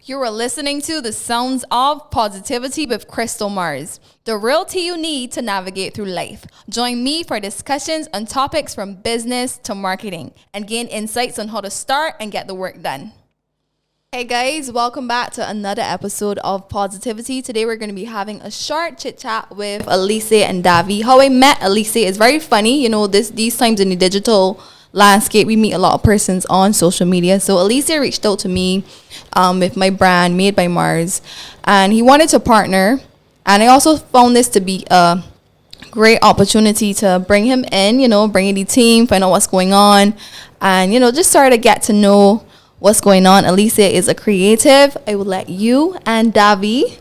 You are listening to the sounds of positivity with Crystal Mars, the real tea you need to navigate through life. Join me for discussions on topics from business to marketing and gain insights on how to start and get the work done. Hey guys, welcome back to another episode of Positivity. Today we're going to be having a short chit chat with Elise'e and Davide. How I met Elise'e is very funny. You know, these times in the digital landscape, we meet a lot of persons on social media. So Elise'e reached out to me with my brand Made by Mars, and he wanted to partner. And I also found this to be a great opportunity to bring him in, bring in the team, find out what's going on, and, just sort of get to know what's going on. Elise'e is a creative. I will let you and Davide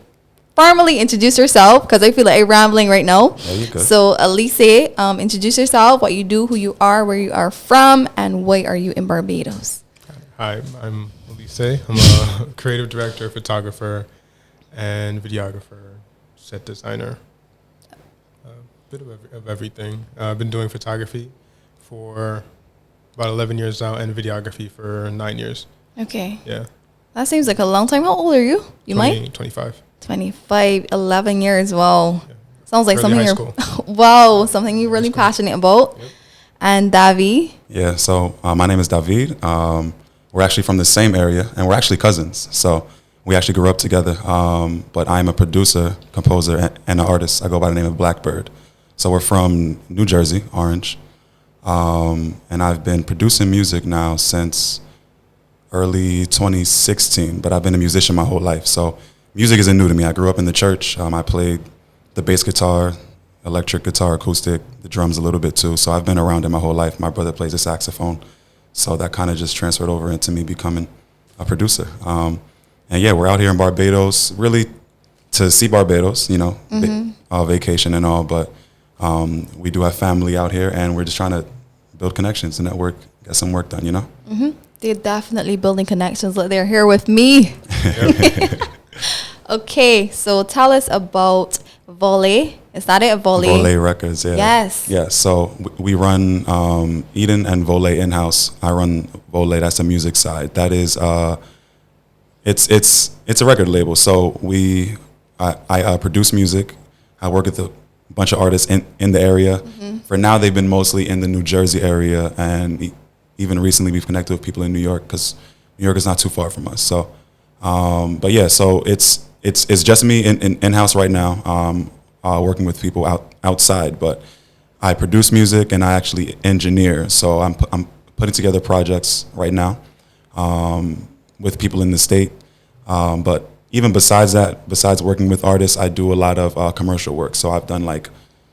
formally introduce yourself because I feel like I'm rambling right now. Yeah, you're good. So Elise'e, introduce yourself, what you do, who you are, where you are from, and why are you in Barbados? Hi, I'm Elise'e. I'm a creative director, photographer, and videographer, set designer. A bit of everything. I've been doing photography for about 11 years now and videography for 9 years. Okay. Yeah. That seems like a long time. How old are you? 25. 25, 11 years. Wow. Yeah. Sounds like Early something something you're really passionate about. Yep. And Davide? Yeah, so my name is Davide. We're actually from the same area, and we're actually cousins. So we actually grew up together. But I'm a producer, composer, and an artist. I go by the name of Blackbird. So we're from New Jersey, Orange. And I've been producing music now since early 2016, but I've been a musician my whole life. So music isn't new to me. I grew up in the church. I played the bass guitar, electric guitar, acoustic, the drums a little bit too. So I've been around it my whole life. My brother plays the saxophone. So that kind of just transferred over into me becoming a producer. And yeah, we're out here in Barbados, really to see Barbados, vacation and all. But we do have family out here, and we're just trying to build connections and network, get some work done, Mm-hmm. They're definitely building connections. Like they're here with me. Okay, so tell us about Vole. Is that it? Vole? Vole Records, yeah. Yes. Yeah, so we run Eden and Vole in-house. I run Vole, that's the music side. That is, it's a record label. So I produce music. I work with a bunch of artists in the area. Mm-hmm. For now, they've been mostly in the New Jersey area, and even recently we've connected with people in New York because New York is not too far from us. So, but yeah, so it's just me in-house right now, working with people outside. But I produce music and I actually engineer. So I'm putting together projects right now with people in the state. But even besides that, besides working with artists, I do a lot of commercial work. So I've done like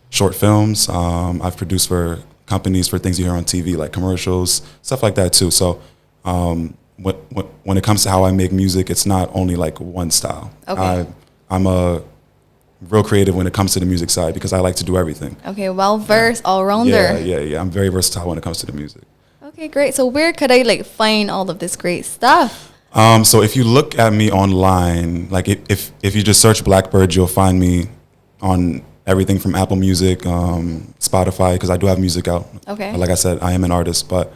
short films. I've produced for companies for things you hear on TV, like commercials, stuff like that too. So when it comes to how I make music, it's not only like one style. Okay. I'm a real creative when it comes to the music side because I like to do everything. Okay, well-versed, all-rounder. Yeah. I'm very versatile when it comes to the music. Okay, great. So where could I find all of this great stuff? So if you look at me online, like if you just search Blackbird, you'll find me on everything from Apple Music, Spotify, because I do have music out. Okay. Like I said, I am an artist. But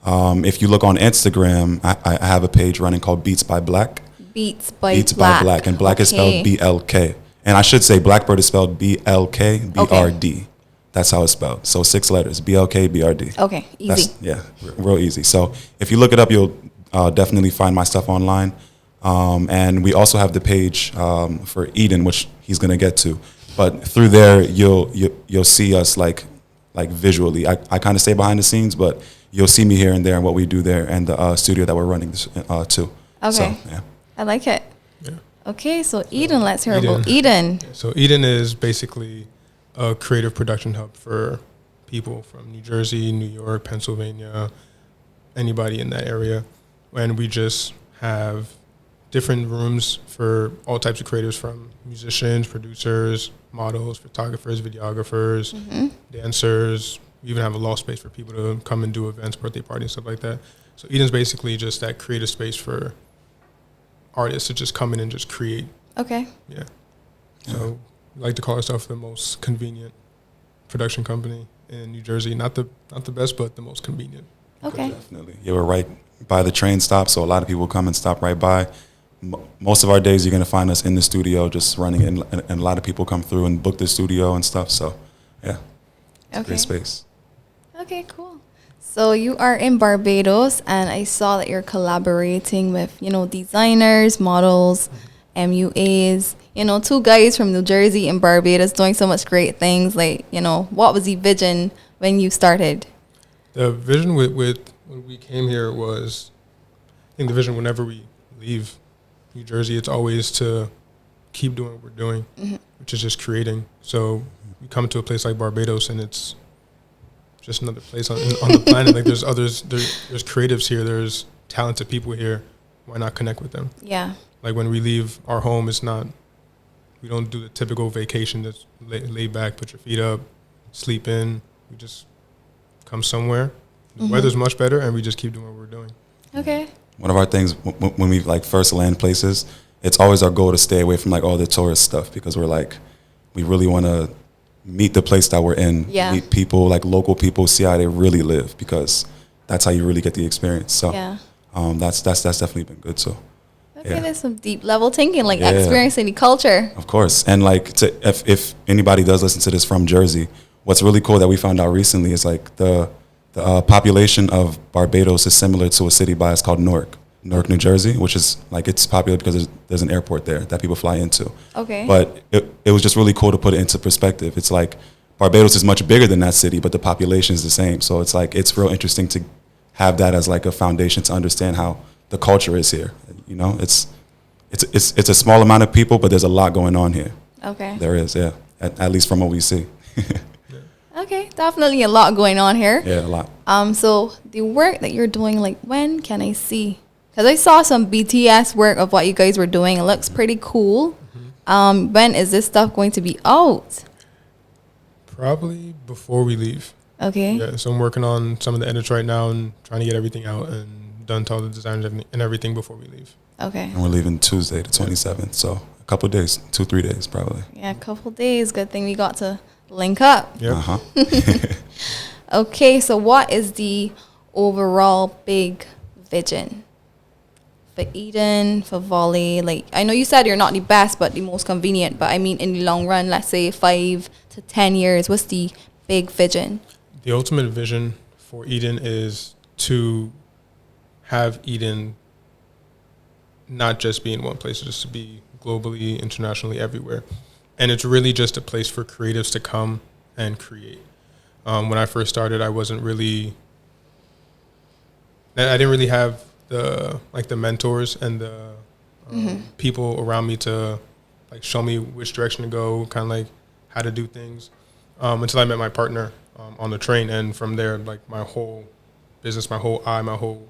if you look on Instagram, I have a page running called Beats by Black. Beats by Black. And Black is spelled BLK. And I should say Blackbird is spelled BLK, BRD. Okay. That's how it's spelled. So 6 letters, BLK, BRD. Okay, easy. Real easy. So if you look it up, you'll definitely find my stuff online. And we also have the page for Eden, which he's going to get to. But through there, you'll see us like visually. I kind of stay behind the scenes, but you'll see me here and there and what we do there and the studio that we're running too. Okay. So, yeah. I like it. Yeah. Okay, so Eden, let's hear about Eden. Yeah, so Eden is basically a creative production hub for people from New Jersey, New York, Pennsylvania, anybody in that area. And we just have different rooms for all types of creatives, from musicians, producers, models, photographers, videographers, dancers. We even have a loft space for people to come and do events, birthday parties, stuff like that. So Eden's basically just that creative space for artists to just come in and just create. Okay. Yeah. So we like to call ourselves the most convenient production company in New Jersey. Not the best, but the most convenient. Okay. Definitely. Yeah, we're right by the train stop, so a lot of people come and stop right by. most of our days you're going to find us in the studio just running, and a lot of people come through and book the studio and stuff. So, yeah, it's a great space. Okay, cool. So you are in Barbados, and I saw that you're collaborating with, designers, models, MUAs, 2 guys from New Jersey and Barbados doing so much great things. Like, what was the vision when you started? The vision with when we came here was, I think the vision whenever we leave New Jersey, it's always to keep doing what we're doing, which is just creating. So we come to a place like Barbados, and it's just another place on the planet. Like there's creatives here, there's talented people here. Why not connect with them? Yeah. Like when we leave our home, we don't do the typical vacation that's lay back, put your feet up, sleep in. We just come somewhere. The weather's much better, and we just keep doing what we're doing. Okay. One of our things when we first land places, it's always our goal to stay away from all the tourist stuff, because we really want to meet the place that we're in, meet people, local people, see how they really live, because that's how you really get the experience. So that's definitely been good. So that's some deep level thinking, experiencing the culture. Of course. And if anybody does listen to this from Jersey, what's really cool that we found out recently is the population of Barbados is similar to a city by us called Newark, New Jersey, which is it's popular because there's an airport there that people fly into. Okay. But it was just really cool to put it into perspective. It's Barbados is much bigger than that city, but the population is the same. So it's real interesting to have that as a foundation to understand how the culture is here. It's a small amount of people, but there's a lot going on here. Okay. There is, yeah. At least from what we see. Okay, definitely a lot going on here. Yeah, a lot. So the work that you're doing, when can I see? Because I saw some BTS work of what you guys were doing. It looks pretty cool. When is this stuff going to be out? Probably before we leave. Okay. Yeah, so I'm working on some of the edits right now and trying to get everything out and done to all the designs and everything before we leave. Okay. And we're leaving Tuesday, the 27th. So a couple of days, 2-3 days probably. Yeah, a couple of days. Good thing we got to link up. Yep. Okay, so what is the overall big vision for Eden, for Vole? I know you said you're not the best, but the most convenient. But I mean, in the long run, let's say 5 to 10 years, what's the big vision? The ultimate vision for Eden is to have Eden not just be in one place, just to be globally, internationally, everywhere. And it's really just a place for creatives to come and create. When I first started, I didn't really have the mentors and the people around me to show me which direction to go, kind of how to do things, until I met my partner on the train. And from there, my whole business, my whole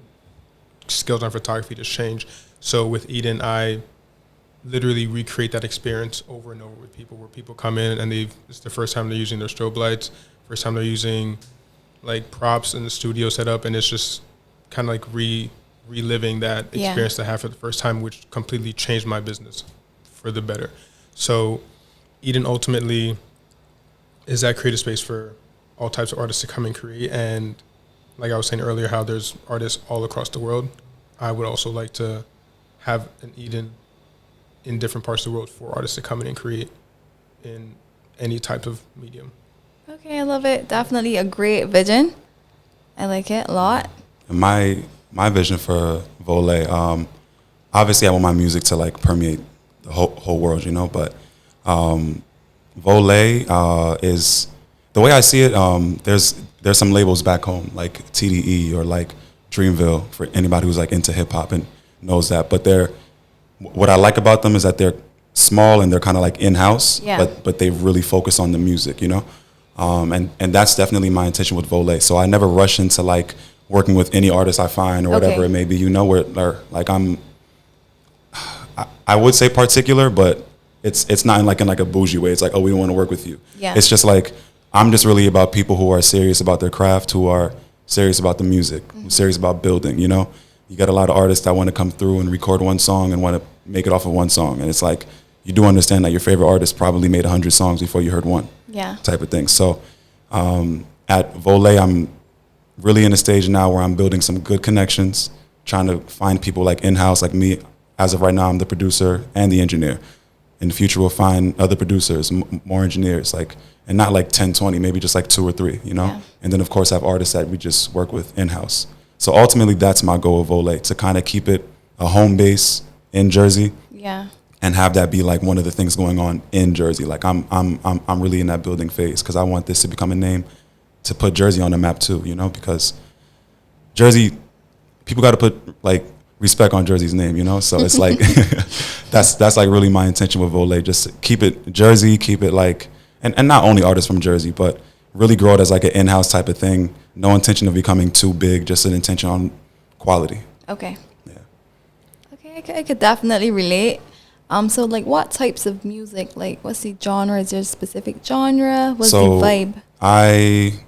skills on photography just changed. So with Eden, I literally recreate that experience over and over with people, where people come in and it's the first time they're using their strobe lights, first time they're using props in the studio setup, and it's just kind of reliving that experience to have for the first time, which completely changed my business for the better. So Eden ultimately is that creative space for all types of artists to come and create. And like I was saying earlier, how there's artists all across the world, I would also like to have an Eden in different parts of the world for artists to come in and create in any type of medium. Okay, I love it. Definitely a great vision. I like it a lot. My vision for Vole, obviously I want my music to permeate the whole world, but Vole is, the way I see it, there's some labels back home like TDE or Dreamville for anybody who's into hip hop and knows that, but what I like about them is that they're small and they're kind of in-house, but they really focus on the music, and that's definitely my intention with Vole. So I never rush into working with any artist I find or whatever it may be, where I would say particular, but it's not in a bougie way. It's we don't want to work with you. Yeah. It's just I'm just really about people who are serious about their craft, who are serious about the music, who's serious about building, You got a lot of artists that want to come through and record one song and want to make it off of one song. And it's you do understand that your favorite artist probably made 100 songs before you heard one. Yeah. Type of thing. So at Vole, I'm really in a stage now where I'm building some good connections, trying to find people in-house like me. as of right now, I'm the producer and the engineer. In the future, we'll find other producers, more engineers, like, and not like 10, 20, maybe just like 2 or 3, you know? Yeah. And then, of course, I have artists that we just work with in-house. So ultimately, that's my goal of Vole, to kind of keep it a home base in Jersey. Yeah. And have that be like one of the things going on in Jersey. Like I'm really in that building phase because I want this to become a name to put Jersey on the map too, you know, because Jersey, people got to put like respect on Jersey's name, you know. So it's like that's like really my intention with Vole. Just keep it Jersey, keep it like, and not only artists from Jersey, but really grow it as like an in-house type of thing. No intention of becoming too big, just an intention on quality. Okay. Yeah. Okay, I could definitely relate. So like what types of music, like what's the genre? Is there a specific genre? What's the vibe? I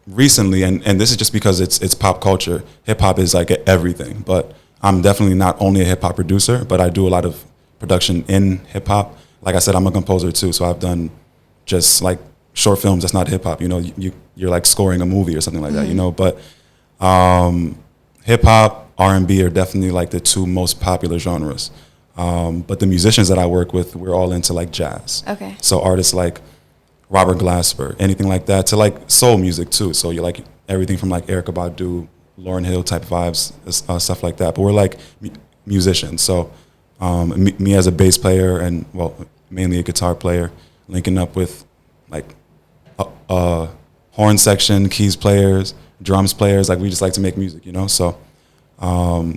recently, and this is just because it's pop culture, hip hop is like everything, but I'm definitely not only a hip hop producer, but I do a lot of production in hip hop. Like I said, I'm a composer too, so I've done just like short films that's not hip hop, you know, you're like scoring a movie or something like that, you know, but hip hop, R&B are definitely like the 2 most popular genres. But the musicians that I work with, we're all into like jazz. Okay. So artists like Robert Glasper, anything like that, to like soul music too. So you're like everything from like Erykah Badu, Lauryn Hill type vibes, stuff like that. But we're like musicians. So me as a bass player and, well, mainly a guitar player, linking up with like horn section, keys players, drums players. Like we just like to make music, you know? So.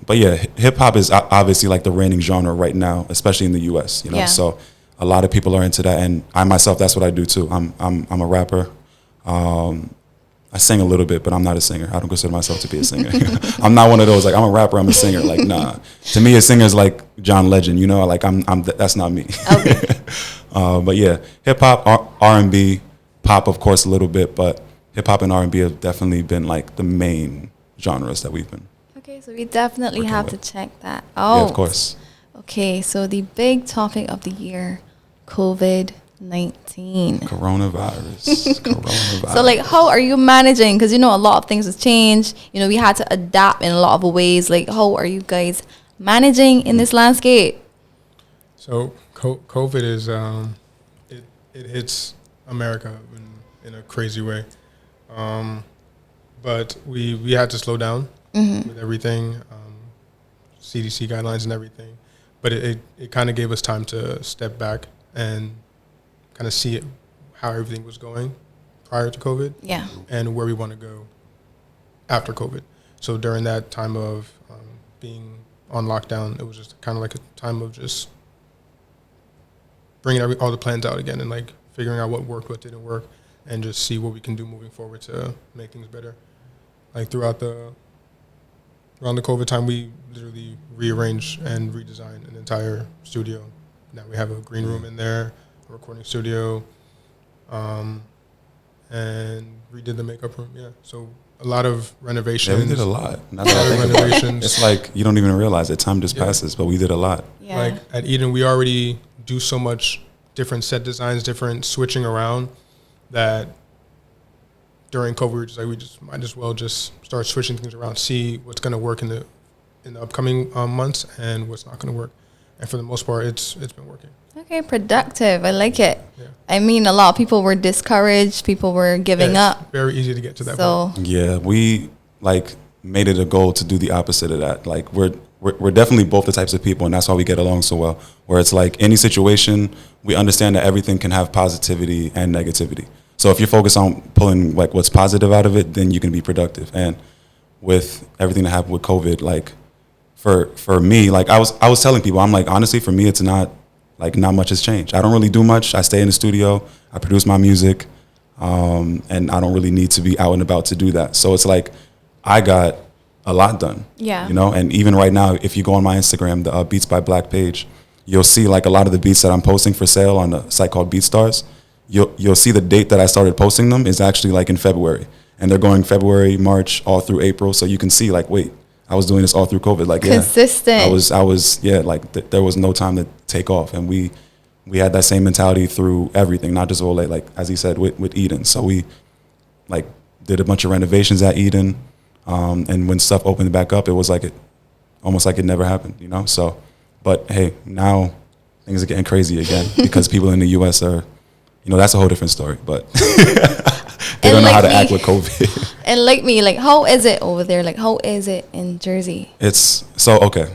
But yeah, hip hop is obviously like the reigning genre right now, especially in the U.S. You know, Yeah. So a lot of people are into that, and I myself, that's what I do too. I'm a rapper. I sing a little bit, but I'm not a singer. I don't consider myself to be a singer. I'm not one of those like I'm a rapper, I'm a singer. Like nah, to me, a singer is like John Legend. You know, like that's not me. Okay. But yeah, hip hop, R&B, pop, of course, a little bit, but hip hop and R&B have definitely been like the main genres that we've been. Okay, so we definitely Working have with. to check that out. Yeah, of course. Okay, so the big topic of the year, COVID-19. Coronavirus. So like, how are you managing? Because, you know, a lot of things has changed. You know, we had to adapt in a lot of ways. Like, how are you guys managing in this landscape? So COVID is it hits America in a crazy way, but we had to slow down with everything, CDC guidelines and everything. But it kind of gave us time to step back and kind of see how everything was going prior to COVID, Yeah. and where we want to go after COVID. So during that time of being on lockdown, it was just kind of like a time of just bringing all the plans out again and like figuring out what worked, what didn't work, and just see what we can do moving forward to make things better. Like around the COVID time, we literally rearranged and redesigned an entire studio. Now we have a green room in there, a recording studio, and redid the makeup room. Yeah, so a lot of renovations. Yeah, we did a lot. A lot of renovations. It's like you don't even realize it. Time just passes, but we did a lot. Yeah. Like at Eden, we already do so much different set designs, different switching around, that during COVID we just might as well just start switching things around, see what's going to work in the upcoming months and what's not going to work. And for the most part, it's been working. Okay, productive. I like it. Yeah. I mean, a lot of people were discouraged. People were giving Yeah, it's up. very easy to get to that So point. Yeah, we like made it a goal to do the opposite of that. Like we're definitely both the types of people, and that's why we get along so well. Where it's like any situation, we understand that everything can have positivity and negativity. So if you're focused on pulling like what's positive out of it, then you can be productive. And with everything that happened with COVID, like for me, like I was telling people, I'm like, honestly, for me, it's not much has changed. I don't really do much. I stay in the studio. I produce my music, and I don't really need to be out and about to do that. So it's like I got a lot done. Yeah. You know, and even right now, if you go on my Instagram, the Beats by Black page, you'll see like a lot of the beats that I'm posting for sale on a site called BeatStars. You'll see the date that I started posting them is actually like in February, and they're going February, March, all through April. So you can see like, wait, I was doing this all through COVID. Like, consistent. I was like there was no time to take off, and we had that same mentality through everything, not just Vole, like as he said with Eden. So we like did a bunch of renovations at Eden, and when stuff opened back up, it was like almost like it never happened, you know? So, but hey, now things are getting crazy again because people in the U.S. are, you know, that's a whole different story, but they don't know how to act with COVID. And like me, like, how is it over there? Like, how is it in Jersey? It's so, okay.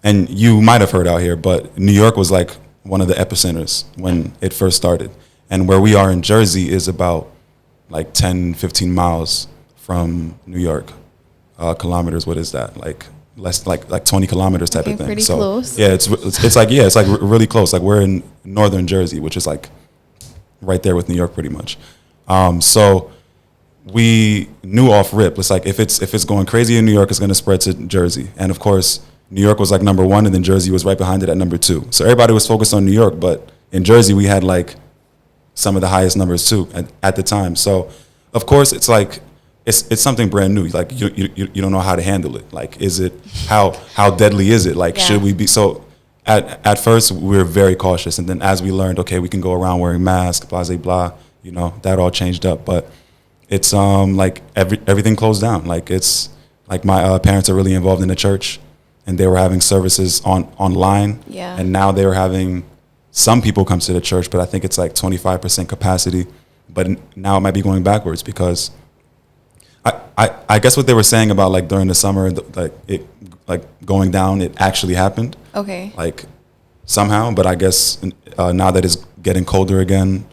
And you might have heard out here, but New York was like one of the epicenters when it first started. And where we are in Jersey is about like 10, 15 miles from New York. Kilometers, what is that? Like less, like 20 kilometers type of thing. Pretty so close. yeah, it's like really close. Like we're in northern Jersey, which is like right there with New York pretty much. So we knew off rip, it's like if it's going crazy in New York, it's going to spread to Jersey. And of course, New York was like number one, and then Jersey was right behind it at number two. So everybody was focused on New York, but in Jersey we had like some of the highest numbers too at the time. So of course it's like it's something brand new. Like you don't know how to handle it. Like, is it how deadly is it? Like, should we be so? At first we were very cautious, and then as we learned, okay, we can go around wearing masks, blah blah blah. You know, that all changed up. But it's like everything closed down. Like it's like my parents are really involved in the church, and they were having services online. Yeah. And now they were having some people come to the church, but I think it's like 25% capacity. But now it might be going backwards because I guess what they were saying about like during the summer, like it like going down, it actually happened. Okay. Like somehow, but I guess now that it's getting colder again,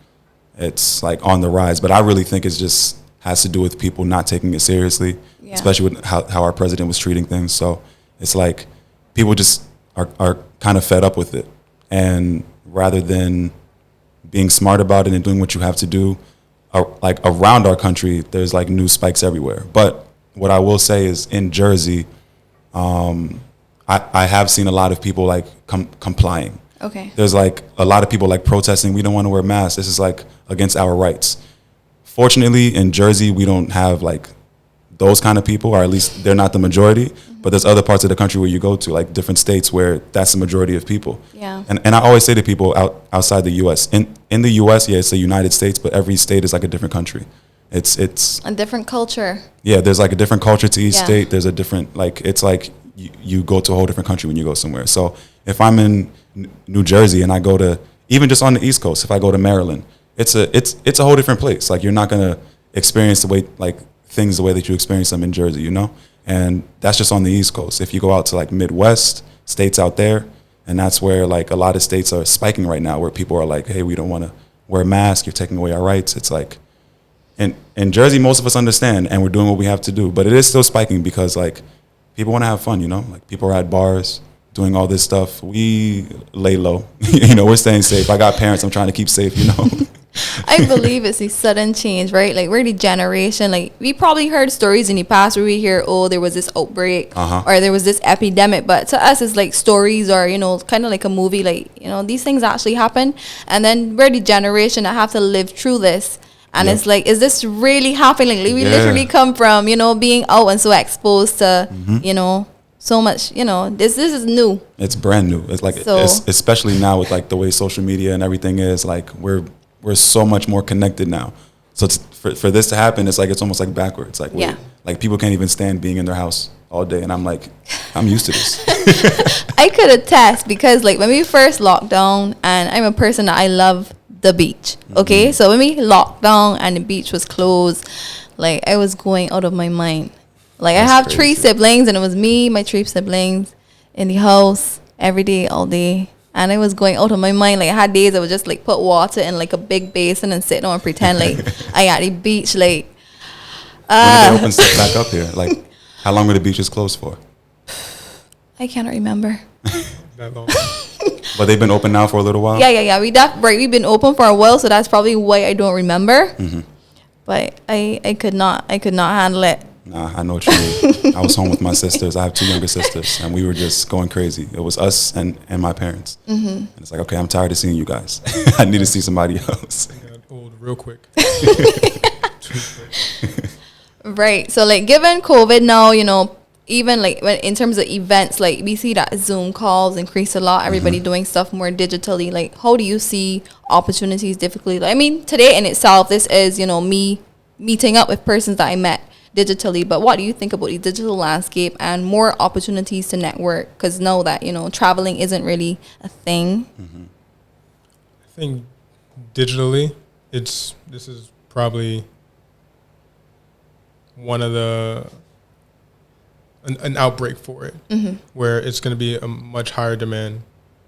it's like on the rise. But I really think it's just has to do with people not taking it seriously, especially with how our president was treating things. So it's like people just are kind of fed up with it. And rather than being smart about it and doing what you have to do, like around our country, there's like new spikes everywhere. But what I will say is in Jersey, I have seen a lot of people like complying. Okay. There's like a lot of people like protesting. We don't want to wear masks. This is like against our rights. Fortunately, in Jersey, we don't have like those kind of people, or at least they're not the majority. Mm-hmm. But there's other parts of the country where you go to, like different states where that's the majority of people. Yeah. And I always say to people outside the U.S., in the U.S., yeah, it's the United States, but every state is like a different country. It's a different culture. Yeah, there's like a different culture to each state. There's a different, like, it's like you go to a whole different country when you go somewhere. So if I'm in New Jersey and I go to, even just on the East Coast, if I go to Maryland, it's a whole different place. Like, you're not going to experience the way, like, things the way that you experience them in Jersey, you know? And that's just on the East Coast. If you go out to like Midwest, states out there, and that's where like a lot of states are spiking right now, where people are like, hey, we don't want to wear a mask, you're taking away our rights. It's like, in Jersey, most of us understand, and we're doing what we have to do, but it is still spiking because like people want to have fun, you know? Like, people are at bars doing all this stuff. We lay low, you know, we're staying safe. I got parents I'm trying to keep safe, you know? I believe it's a sudden change, right? Like, we're the generation, like, we probably heard stories in the past where we hear, oh, there was this outbreak or there was this epidemic, but to us it's like stories, or, you know, kind of like a movie, like, you know, these things actually happen, and then we're the generation that have to live through this, and it's like, is this really happening? Like, we literally come from, you know, being out and so exposed to, you know, so much, you know, this is new. It's brand new. It's like, especially now with like the way social media and everything is, like, we're so much more connected now. So for this to happen, it's like, it's almost like backwards. Like, like people can't even stand being in their house all day. And I'm like, I'm used to this. I could attest, because like when we first locked down, and I'm a person that I love the beach. Okay. So when we locked down and the beach was closed, like, I was going out of my mind. Like, I have 3 siblings, and it was me, my 3 siblings in the house every day, all day. And I was going out of my mind. Like, I had days I would just like put water in like a big basin and sit down and pretend like I at the beach. Like, when did they open stuff back up here? Like, how long were the beaches closed for? I can't remember. That long. But they've been open now for a little while? Yeah. We've been open for a while, so that's probably why I don't remember. But I could not handle it. Nah, I know what you mean. I was home with my sisters. I have 2 younger sisters, and we were just going crazy. It was us and my parents. And it's like, okay, I'm tired of seeing you guys. I need to see somebody else. I got old real quick. Right. So like, given COVID now, you know, even like when, in terms of events, like we see that Zoom calls increase a lot. Everybody doing stuff more digitally. Like, how do you see opportunities, difficulty? Like, I mean, today in itself, this is, you know, me meeting up with persons that I met digitally. But what do you think about the digital landscape and more opportunities to network? Because know that, traveling isn't really a thing. Mm-hmm. I think digitally, this is probably one of an outbreak for it, where it's going to be a much higher demand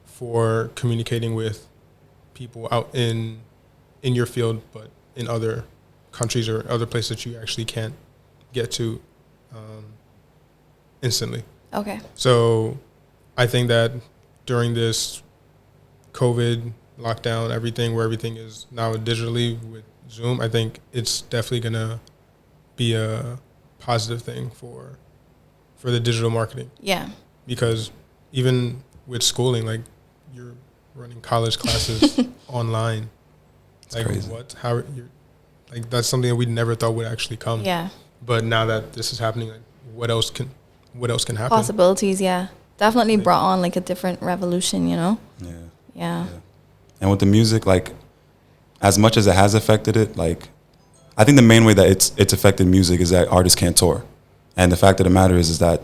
for communicating with people out in your field, but in other countries or other places that you actually can't get to instantly. Okay. So I think that during this COVID lockdown, where everything is now digitally with Zoom, I think it's definitely going to be a positive thing for the digital marketing. Yeah. Because even with schooling, like, you're running college classes online. It's like crazy. That's something that we never thought would actually come. Yeah. But now that this is happening, like, what else can happen? Possibilities, yeah. Definitely brought on like a different revolution, Yeah. And with the music, like, as much as it has affected it, like, I think the main way that it's affected music is that artists can't tour. And the fact of the matter is that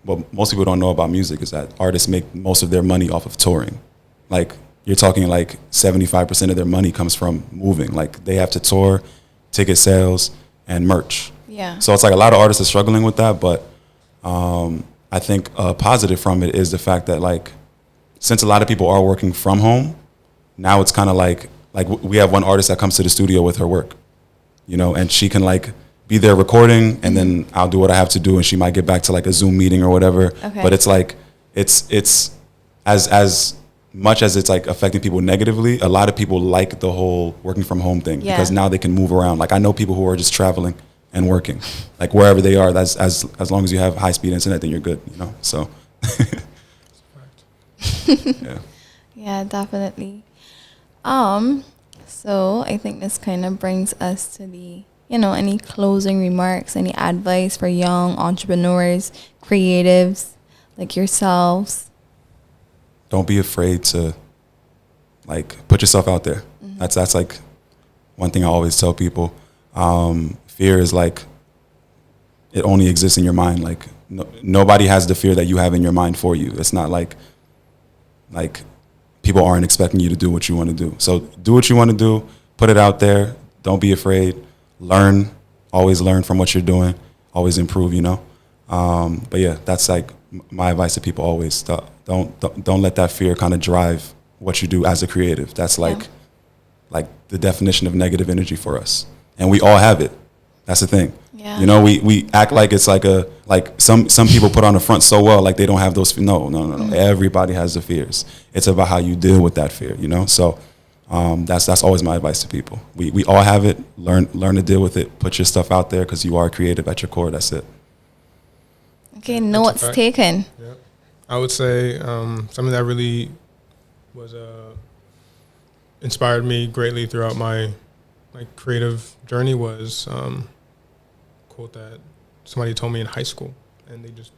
what most people don't know about music is that artists make most of their money off of touring. Like, you're talking like 75% of their money comes from moving. Like, they have to tour, ticket sales, and merch. Yeah. So it's like a lot of artists are struggling with that, but I think a positive from it is the fact that, like, since a lot of people are working from home, now it's kind of like we have one artist that comes to the studio with her work, and she can, like, be there recording, and then I'll do what I have to do, and she might get back to, like, a Zoom meeting or whatever. Okay. But it's like it's as much as it's, like, affecting people negatively, a lot of people like the whole working from home thing, because now they can move around. Like, I know people who are just traveling and working, like, wherever they are. That's as long as you have high speed internet, then you're good. So. Yeah. Yeah, definitely. So I think this kind of brings us to the, any closing remarks, any advice for young entrepreneurs, creatives like yourselves? Don't be afraid to, like, put yourself out there. That's like one thing I always tell people. Fear is, like, it only exists in your mind. Like, nobody has the fear that you have in your mind for you. It's not like people aren't expecting you to do what you want to do. So do what you want to do, put it out there. Don't be afraid. Learn, always learn from what you're doing, always improve, But yeah, that's, like, my advice to people always. Don't let that fear kind of drive what you do as a creative. That's like the definition of negative energy for us. And we all have it. That's the thing. Yeah. We act like it's like some people put on the front so well, like they don't have those. No. Everybody has the fears. It's about how you deal with that fear, So that's always my advice to people. We all have it. Learn to deal with it. Put your stuff out there because you are creative at your core. That's it. Okay, notes taken. Yeah. I would say something that really was inspired me greatly throughout my creative journey was quote that somebody told me in high school, and they just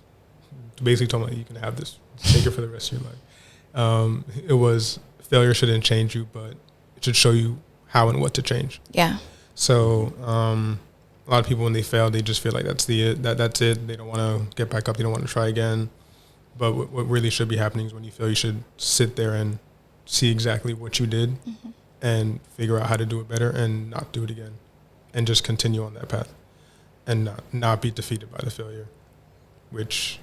basically told me, you can have this, take it for the rest of your life. It was, failure shouldn't change you, but it should show you how and what to change. Yeah. So a lot of people, when they fail, they just feel like that's it. They don't want to get back up. They don't want to try again. But what really should be happening is when you fail, you should sit there and see exactly what you did and figure out how to do it better and not do it again, and just continue on that path and not be defeated by the failure, which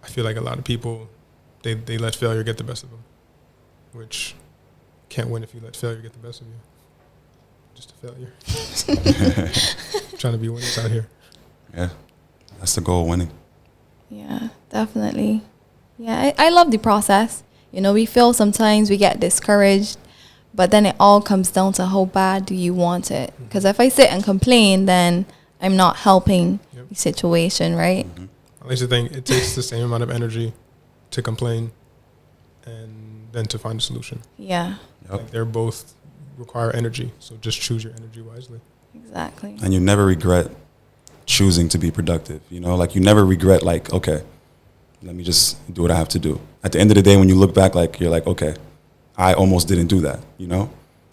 I feel like a lot of people, they let failure get the best of them, which can't win if you let failure get the best of you. Just a failure. Trying to be winners out here. Yeah, that's the goal, winning. Yeah, definitely. Yeah, I love the process. We feel sometimes we get discouraged, but then it all comes down to how bad do you want it. Because if I sit and complain, then I'm not helping the situation, right? I like to think it takes the same amount of energy to complain and then to find a solution. Yeah. Yep. Like, they're both require energy, so just choose your energy wisely. Exactly. And you never regret choosing to be productive. Like, you never regret, like, okay, let me just do what I have to do. At the end of the day, when you look back, like, you're like, okay, I almost didn't do that,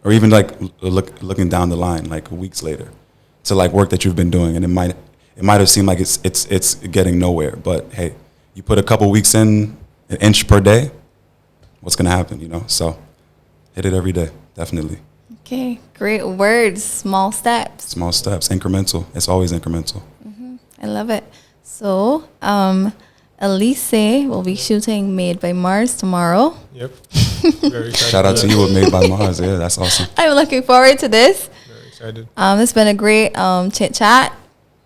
Or even, like, looking down the line, like, weeks later. to like work that you've been doing, and it might have seemed like it's getting nowhere. But hey, you put a couple weeks in, an inch per day, what's gonna happen? You know, so hit it every day, definitely. Okay, great words. Small steps. Small steps, incremental. It's always incremental. I love it. So, Elise'e will be shooting Made by Mars tomorrow. Yep. Very excited. Shout out to you with Made by Mars. Yeah, that's awesome. I'm looking forward to this. Very excited. It's been a great chit chat.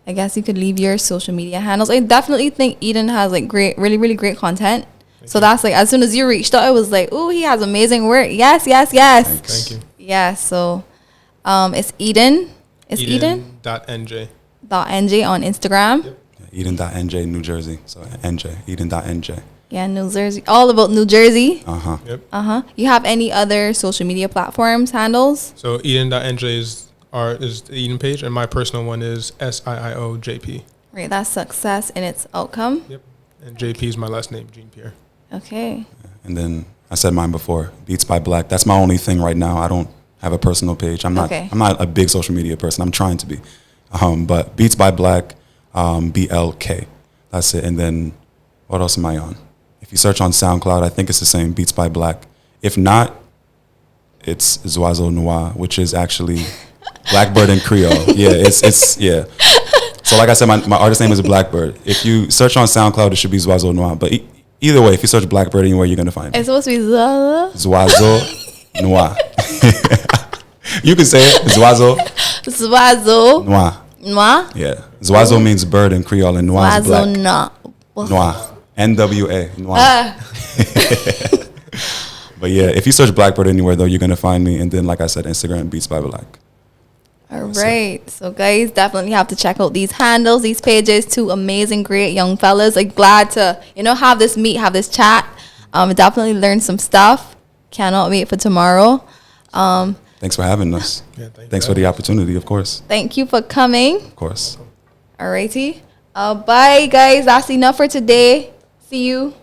I guess you could leave your social media handles. I definitely think Eden has like really, really great content. So that's like, as soon as you reached out, I was like, oh, he has amazing work. Yes. Thank you. Yeah, so it's Eden. It's Eden. Eden.nj. .nj on Instagram. Yep. Eden.nj, New Jersey. So NJ, Eden.nj. Yeah, New Jersey. All about New Jersey. Yep. You have any other social media platforms, handles? So Eden.nj is the Eden page, and my personal one is SIIOJP. Right, that's success in its outcome. Yep. And JP is my last name, Jean Pierre. Okay. And then I said mine before, Beats by Black. That's my only thing right now. I don't have a personal page. I'm not a big social media person. I'm trying to be. But Beats by Black, BLK. That's it. And then what else am I on? If you search on SoundCloud, I think it's the same, Beats by Black. If not, it's Zoiseau Noir, which is actually Blackbird in Creole. Yeah, it's yeah. So like I said, my artist name is Blackbird. If you search on SoundCloud, it should be Zoiseau Noir. But either way, if you search Blackbird anywhere, you're going to find it. It's supposed to be Zoiseau Noir. You can say it. Zoiseau Noir. Noir? Yeah. Zoiseau means bird in Creole, and Noir is black. Noir. NWA. Noir. But yeah, if you search Blackbird anywhere, though, you're going to find me. And then, like I said, Instagram, Beats by Black. All right. So, guys, definitely have to check out these handles, these pages. Two amazing, great young fellas. Like, glad to, have this chat. Definitely learned some stuff. Cannot wait for tomorrow. Thanks for having us. Yeah, Thanks for the opportunity, of course. Thank you for coming. Of course. All righty. Bye, guys. That's enough for today. See you.